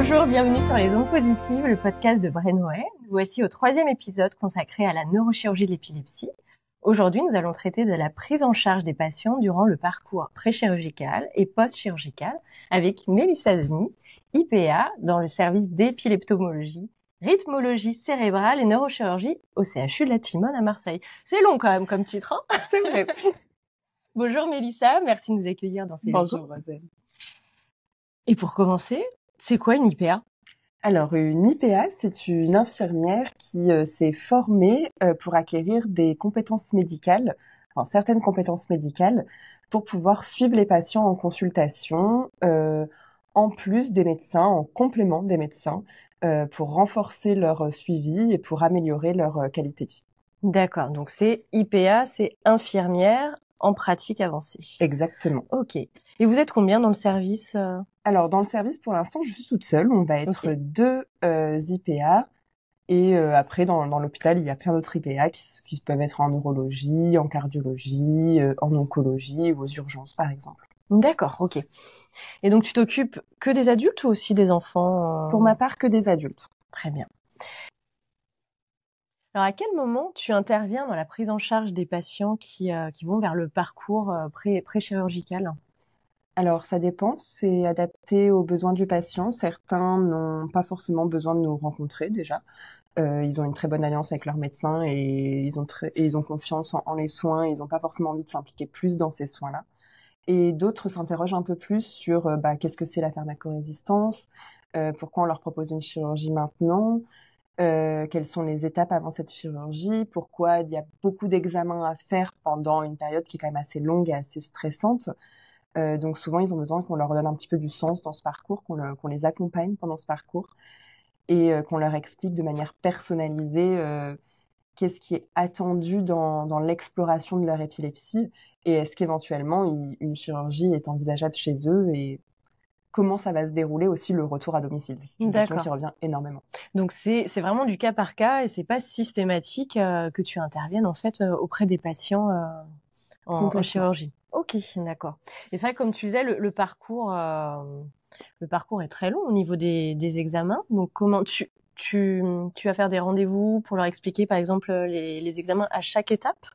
Bonjour, bienvenue sur Les Ondes Positives, le podcast de Brainway. Nous voici au 3e épisode consacré à la neurochirurgie de l'épilepsie. Aujourd'hui, nous allons traiter de la prise en charge des patients durant le parcours pré-chirurgical et post-chirurgical avec Mélissa Zeny, IPA dans le service d'épileptomologie, rythmologie cérébrale et neurochirurgie au CHU de la Timone à Marseille. C'est long quand même comme titre, hein? C'est vrai. Bonjour Mélissa, merci de nous accueillir dans ces locaux. Bonjour Roselle. Et pour commencer, c'est quoi une IPA? Alors, une IPA, c'est une infirmière qui s'est formée pour acquérir des compétences médicales, enfin certaines compétences médicales, pour pouvoir suivre les patients en consultation, en plus des médecins, en complément des médecins, pour renforcer leur suivi et pour améliorer leur qualité de vie. D'accord, donc c'est IPA, c'est infirmière en pratique avancée. Exactement. Ok. Et vous êtes combien dans le service? Alors, dans le service, pour l'instant, je suis toute seule. On va être deux IPA. Et après, dans l'hôpital, il y a plein d'autres IPA qui peuvent être en neurologie, en cardiologie, en oncologie ou aux urgences, par exemple. D'accord, ok. Et donc, tu t'occupes que des adultes ou aussi des enfants? Pour ma part, que des adultes. Très bien. Alors, à quel moment tu interviens dans la prise en charge des patients qui vont vers le parcours pré-chirurgical? Alors, ça dépend. C'est adapté aux besoins du patient. Certains n'ont pas forcément besoin de nous rencontrer déjà. Ils ont une très bonne alliance avec leur médecin et ils ont confiance en les soins. Ils n'ont pas forcément envie de s'impliquer plus dans ces soins-là. Et d'autres s'interrogent un peu plus sur qu'est-ce que c'est la pharmacorésistance, pourquoi on leur propose une chirurgie maintenant, quelles sont les étapes avant cette chirurgie, pourquoi il y a beaucoup d'examens à faire pendant une période qui est quand même assez longue et assez stressante. Donc souvent, ils ont besoin qu'on leur donne un petit peu du sens dans ce parcours, qu'on les accompagne pendant ce parcours et qu'on leur explique de manière personnalisée qu'est-ce qui est attendu dans l'exploration de leur épilepsie et est-ce qu'éventuellement une chirurgie est envisageable chez eux et comment ça va se dérouler aussi le retour à domicile. C'est une question qui revient énormément. Donc c'est vraiment du cas par cas et c'est pas systématique que tu interviennes en fait auprès des patients en chirurgie. Ok, d'accord. Et c'est vrai, comme tu disais, le parcours est très long au niveau des examens. Donc comment tu vas faire des rendez-vous pour leur expliquer, par exemple, les examens à chaque étape?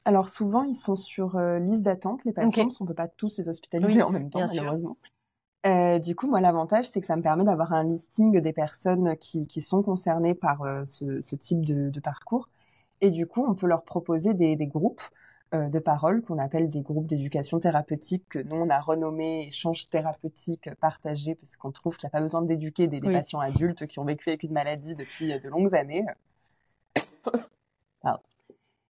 Alors souvent, ils sont sur liste d'attente, les patients, parce qu'on peut pas tous les hospitaliser en même temps, malheureusement. Du coup, moi, l'avantage, c'est que ça me permet d'avoir un listing des personnes qui sont concernées par ce type de parcours. Et du coup, on peut leur proposer des groupes de parole qu'on appelle des groupes d'éducation thérapeutique que nous, on a renommé échanges thérapeutiques partagés parce qu'on trouve qu'il n'y a pas besoin d'éduquer des patients adultes qui ont vécu avec une maladie depuis de longues années. Pardon.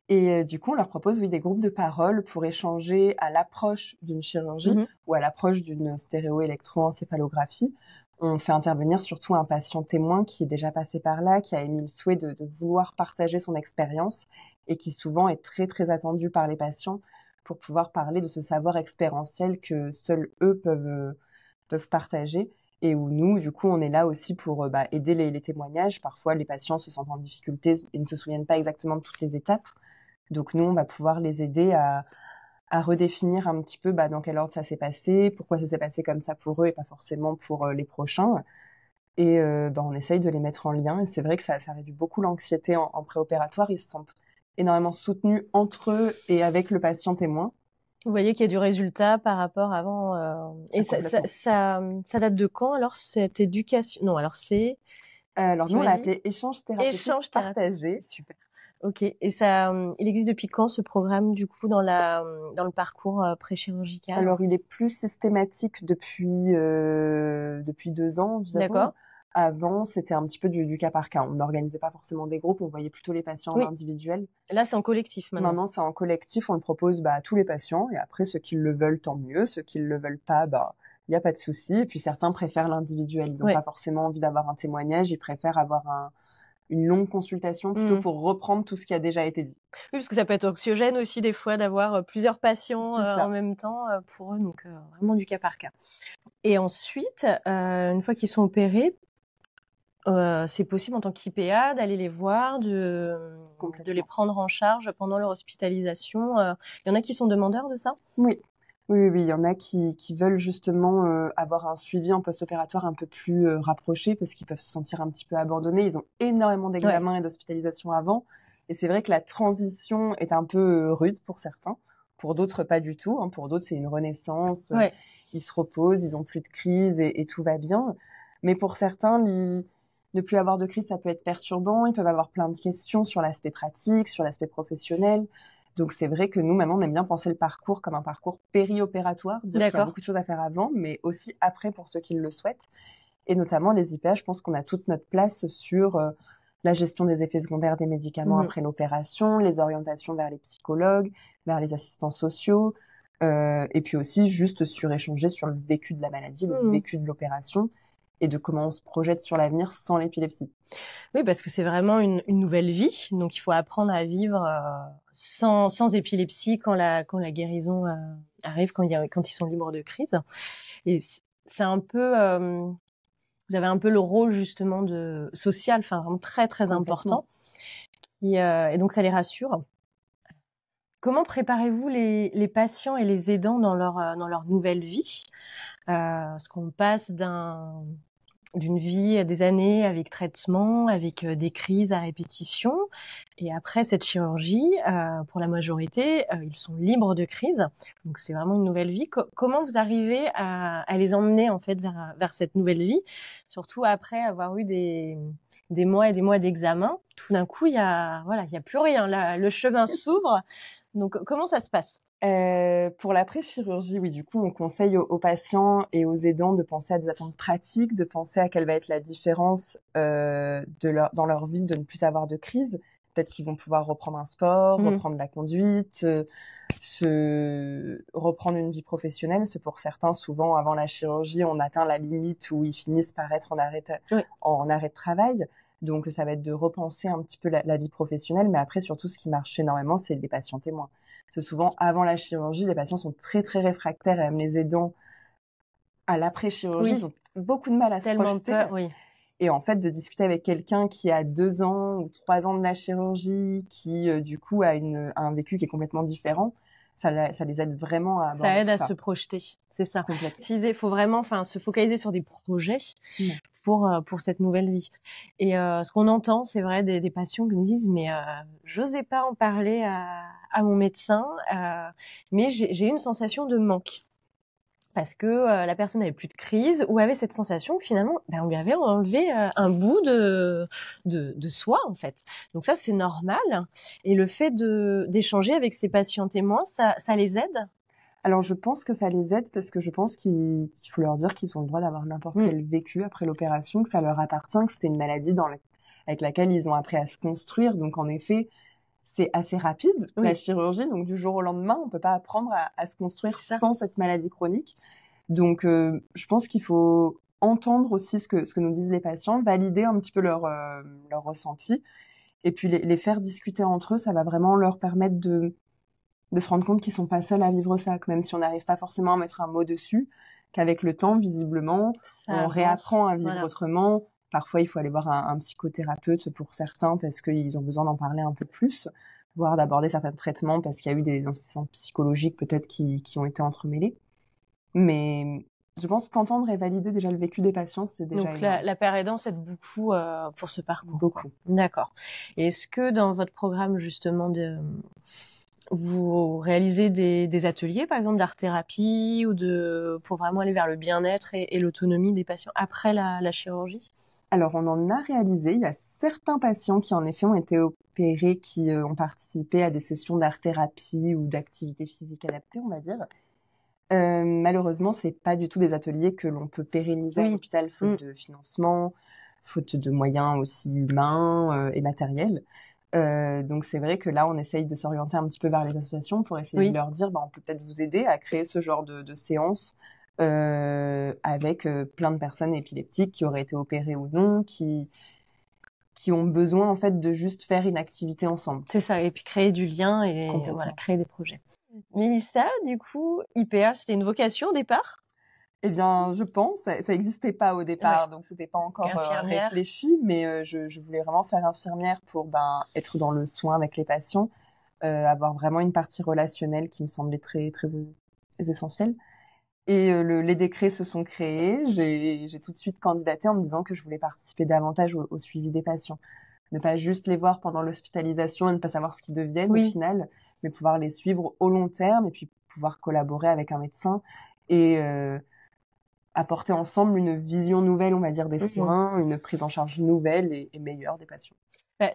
Et du coup, on leur propose des groupes de parole pour échanger à l'approche d'une chirurgie ou à l'approche d'une stéréoélectroencéphalographie. On fait intervenir surtout un patient témoin qui est déjà passé par là, qui a émis le souhait de vouloir partager son expérience et qui souvent est très très attendu par les patients pour pouvoir parler de ce savoir expérientiel que seuls eux peuvent partager et où nous, du coup, on est là aussi pour aider les témoignages. Parfois, les patients se sentent en difficulté et ne se souviennent pas exactement de toutes les étapes. Donc nous, on va pouvoir les aider à redéfinir un petit peu dans quel ordre ça s'est passé, pourquoi ça s'est passé comme ça pour eux et pas forcément pour les prochains. Et on essaye de les mettre en lien. Et c'est vrai que ça réduit beaucoup l'anxiété en préopératoire. Ils se sentent énormément soutenus entre eux et avec le patient témoin. Vous voyez qu'il y a du résultat par rapport avant. Et ça date de quand alors cette éducation? Non, alors c'est... Alors nous, on l'a appelé échange thérapeutique partagé. Super. Ok. Et il existe depuis quand ce programme du coup dans le parcours pré-chirurgical? Alors il est plus systématique depuis 2 ans environ. D'accord. Avant, c'était un petit peu du cas par cas. On n'organisait pas forcément des groupes, on voyait plutôt les patients en individuel. Là, c'est en collectif maintenant. Maintenant, c'est en collectif, on le propose à tous les patients et après ceux qui le veulent, tant mieux. Ceux qui le veulent pas, il y a pas de souci. Et puis certains préfèrent l'individuel. Ils n'ont pas forcément envie d'avoir un témoignage, ils préfèrent avoir une longue consultation plutôt pour reprendre tout ce qui a déjà été dit. Oui, parce que ça peut être anxiogène aussi des fois d'avoir plusieurs patients en même temps pour eux, donc vraiment du cas par cas. Et ensuite, une fois qu'ils sont opérés, c'est possible en tant qu'IPA d'aller les voir, de les prendre en charge pendant leur hospitalisation. Il y en a qui sont demandeurs de ça? Oui. Oui, il y en a qui veulent justement avoir un suivi en post-opératoire un peu plus rapproché parce qu'ils peuvent se sentir un petit peu abandonnés. Ils ont énormément d'examens et d'hospitalisations avant. Et c'est vrai que la transition est un peu rude pour certains. Pour d'autres, pas du tout. Hein. Pour d'autres, c'est une renaissance. Ouais. Ils se reposent, ils ont plus de crise et tout va bien. Mais pour certains, ne plus avoir de crise, ça peut être perturbant. Ils peuvent avoir plein de questions sur l'aspect pratique, sur l'aspect professionnel. Donc c'est vrai que nous, maintenant, on aime bien penser le parcours comme un parcours péri-opératoire, dire qu'il y a beaucoup de choses à faire avant, mais aussi après pour ceux qui le souhaitent. Et notamment les IPA, je pense qu'on a toute notre place sur la gestion des effets secondaires des médicaments après l'opération, les orientations vers les psychologues, vers les assistants sociaux, et puis aussi juste sur échanger sur le vécu de la maladie, le vécu de l'opération, et de comment on se projette sur l'avenir sans l'épilepsie. Oui, parce que c'est vraiment une nouvelle vie, donc il faut apprendre à vivre sans épilepsie quand la guérison arrive, quand ils sont libres de crise. Et c'est un peu, vous avez un peu le rôle justement de social, enfin vraiment très très important, et donc ça les rassure. Comment préparez-vous les patients et les aidants dans leur nouvelle vie, parce qu'on passe d'une vie, des années avec traitement, avec des crises à répétition. Et après cette chirurgie, pour la majorité, ils sont libres de crise. Donc c'est vraiment une nouvelle vie. Comment vous arrivez à les emmener en fait vers cette nouvelle vie, surtout après avoir eu des mois et des mois d'examen. Tout d'un coup, il y a plus rien. Là, le chemin s'ouvre. Donc comment ça se passe? Pour l'après-chirurgie, oui, du coup, on conseille aux patients et aux aidants de penser à des attentes pratiques, de penser à quelle va être la différence dans leur vie de ne plus avoir de crise. Peut-être qu'ils vont pouvoir reprendre un sport, reprendre la conduite, reprendre une vie professionnelle. Parce que pour certains, souvent, avant la chirurgie, on atteint la limite où ils finissent par être en arrêt de travail. Donc, ça va être de repenser un petit peu la vie professionnelle. Mais après, surtout, ce qui marche énormément, c'est les patients témoins. Parce que souvent, avant la chirurgie, les patients sont très, très réfractaires et même les aidants à l'après-chirurgie, ils ont beaucoup de mal à se projeter. Peur, oui. Et en fait, de discuter avec quelqu'un qui a 2 ans ou 3 ans de la chirurgie, qui, du coup, a un vécu qui est complètement différent, ça les aide vraiment à aborder ça aide à ça. Se projeter, c'est ça. Complètement. Il faut vraiment se focaliser sur des projets pour cette nouvelle vie. Et ce qu'on entend, c'est vrai, des patients qui nous disent mais j'osais pas en parler à mon médecin, mais j'ai eu une sensation de manque. Parce que la personne avait plus de crise ou avait cette sensation que finalement on lui avait enlevé un bout de soi en fait. Donc ça c'est normal, et le fait d'échanger avec ces patients témoins, ça les aide. Alors je pense que ça les aide parce que je pense qu'il faut leur dire qu'ils ont le droit d'avoir n'importe quel vécu après l'opération, que ça leur appartient, que c'était une maladie avec laquelle ils ont appris à se construire. Donc en effet, c'est assez rapide, la chirurgie. Donc du jour au lendemain, on peut pas apprendre à se construire sans cette maladie chronique. Donc je pense qu'il faut entendre aussi ce que nous disent les patients, valider un petit peu leur ressenti, et puis les faire discuter entre eux. Ça va vraiment leur permettre de se rendre compte qu'ils sont pas seuls à vivre ça, que même si on n'arrive pas forcément à mettre un mot dessus, qu'avec le temps, visiblement, on réapprend à vivre autrement. Parfois, il faut aller voir un psychothérapeute pour certains parce qu'ils ont besoin d'en parler un peu plus, voire d'aborder certains traitements parce qu'il y a eu des incidents psychologiques peut-être qui ont été entremêlés. Mais je pense qu'entendre et valider déjà le vécu des patients, c'est déjà donc la paire aidance aide beaucoup pour ce parcours. Beaucoup. D'accord. Et est-ce que dans votre programme justement vous réalisez des ateliers, par exemple d'art-thérapie ou pour vraiment aller vers le bien-être et l'autonomie des patients après la chirurgie? Alors, on en a réalisé. Il y a certains patients qui, en effet, ont été opérés, qui ont participé à des sessions d'art-thérapie ou d'activité physique adaptée, on va dire. Malheureusement, c'est pas du tout des ateliers que l'on peut pérenniser à l'hôpital, faute de financement, faute de moyens aussi humains et matériels. Donc c'est vrai que là, on essaye de s'orienter un petit peu vers les associations pour essayer de leur dire, on peut peut-être vous aider à créer ce genre de séance avec plein de personnes épileptiques qui auraient été opérées ou non, qui ont besoin en fait de juste faire une activité ensemble. C'est ça, et puis créer du lien et créer des projets. Mélissa, du coup, IPA, c'était une vocation au départ? Eh bien, je pense, ça n'existait pas au départ, donc c'était pas encore réfléchi, mais je voulais vraiment faire infirmière pour être dans le soin avec les patients, avoir vraiment une partie relationnelle qui me semblait très très essentiels. Et les décrets se sont créés. J'ai tout de suite candidaté en me disant que je voulais participer davantage au suivi des patients. Ne pas juste les voir pendant l'hospitalisation et ne pas savoir ce qu'ils deviennent au final, mais pouvoir les suivre au long terme et puis pouvoir collaborer avec un médecin et apporter ensemble une vision nouvelle, on va dire, des soins, une prise en charge nouvelle et meilleure des patients.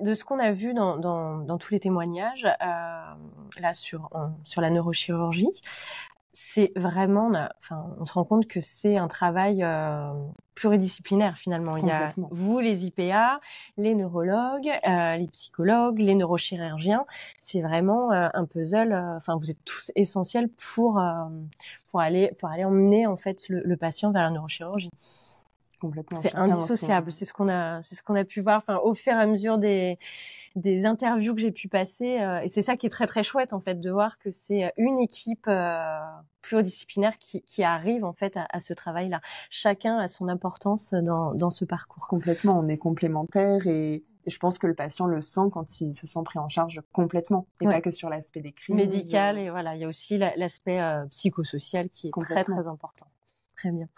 De ce qu'on a vu dans tous les témoignages, là sur la neurochirurgie, c'est vraiment, on se rend compte que c'est un travail pluridisciplinaire finalement. Il y a vous, les IPA, les neurologues, les psychologues, les neurochirurgiens. C'est vraiment un puzzle. Vous êtes tous essentiels pour aller emmener en fait le patient vers la neurochirurgie. Complètement. C'est indissociable. C'est ce qu'on a pu voir. Au fur et à mesure des interviews que j'ai pu passer, et c'est ça qui est très très chouette en fait, de voir que c'est une équipe pluridisciplinaire qui arrive en fait à ce travail-là. Chacun a son importance dans ce parcours. Complètement, on est complémentaires et je pense que le patient le sent quand il se sent pris en charge complètement, et pas que sur l'aspect des crises. Médical, et voilà, il y a aussi l'aspect psychosocial qui est très très important. Très bien.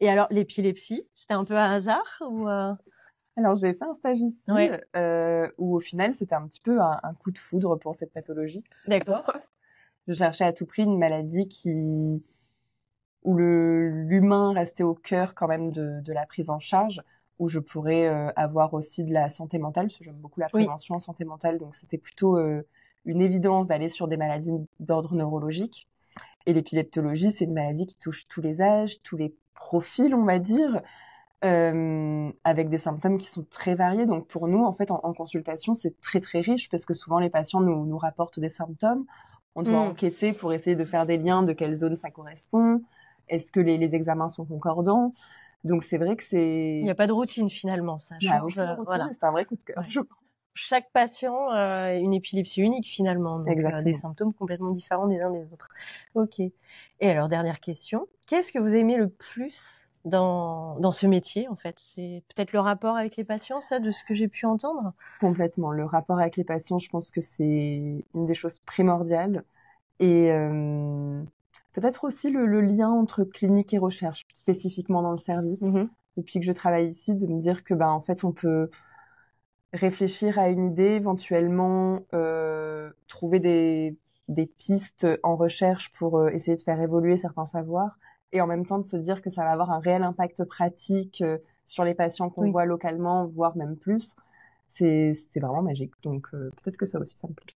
Et alors, l'épilepsie, c'était un peu un hasard ou Alors, j'ai fait un stage ici où au final, c'était un petit peu un coup de foudre pour cette pathologie. D'accord. Je cherchais à tout prix une maladie où l'humain restait au cœur quand même de la prise en charge, où je pourrais avoir aussi de la santé mentale, parce que j'aime beaucoup la prévention en santé mentale, donc c'était plutôt une évidence d'aller sur des maladies d'ordre neurologique. Et l'épileptologie, c'est une maladie qui touche tous les âges, tous les profils, on va dire, avec des symptômes qui sont très variés. Donc pour nous, en fait, en consultation, c'est très très riche parce que souvent les patients nous rapportent des symptômes. On doit enquêter pour essayer de faire des liens de quelle zone ça correspond. Est-ce que les examens sont concordants? Donc c'est vrai que c'est... Il n'y a pas de routine finalement, ça change. C'est un vrai coup de cœur, je pense. Chaque patient a une épilepsie unique finalement, donc des symptômes complètement différents des uns des autres. Ok. Et alors, dernière question, qu'est-ce que vous aimez le plus dans ce métier en fait? C'est peut-être le rapport avec les patients, ça, de ce que j'ai pu entendre? Complètement. Le rapport avec les patients, je pense que c'est une des choses primordiales. Et peut-être aussi le lien entre clinique et recherche, spécifiquement dans le service. Depuis que je travaille ici, de me dire que en fait, on peut réfléchir à une idée, éventuellement trouver des pistes en recherche pour essayer de faire évoluer certains savoirs, et en même temps de se dire que ça va avoir un réel impact pratique sur les patients qu'on voit localement, voire même plus. C'est vraiment magique. Donc peut-être que ça aussi, ça me plaît.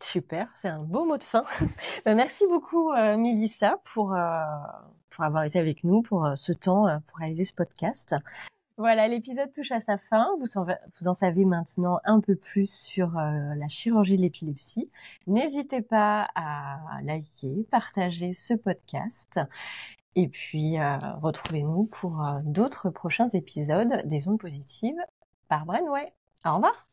Super, c'est un beau mot de fin. Merci beaucoup Mélissa pour avoir été avec nous pour ce temps pour réaliser ce podcast. Voilà, l'épisode touche à sa fin. Vous en savez maintenant un peu plus sur la chirurgie de l'épilepsie. N'hésitez pas à liker, partager ce podcast. Et puis, retrouvez-nous pour d'autres prochains épisodes des Ondes Positives par Brainway. Au revoir.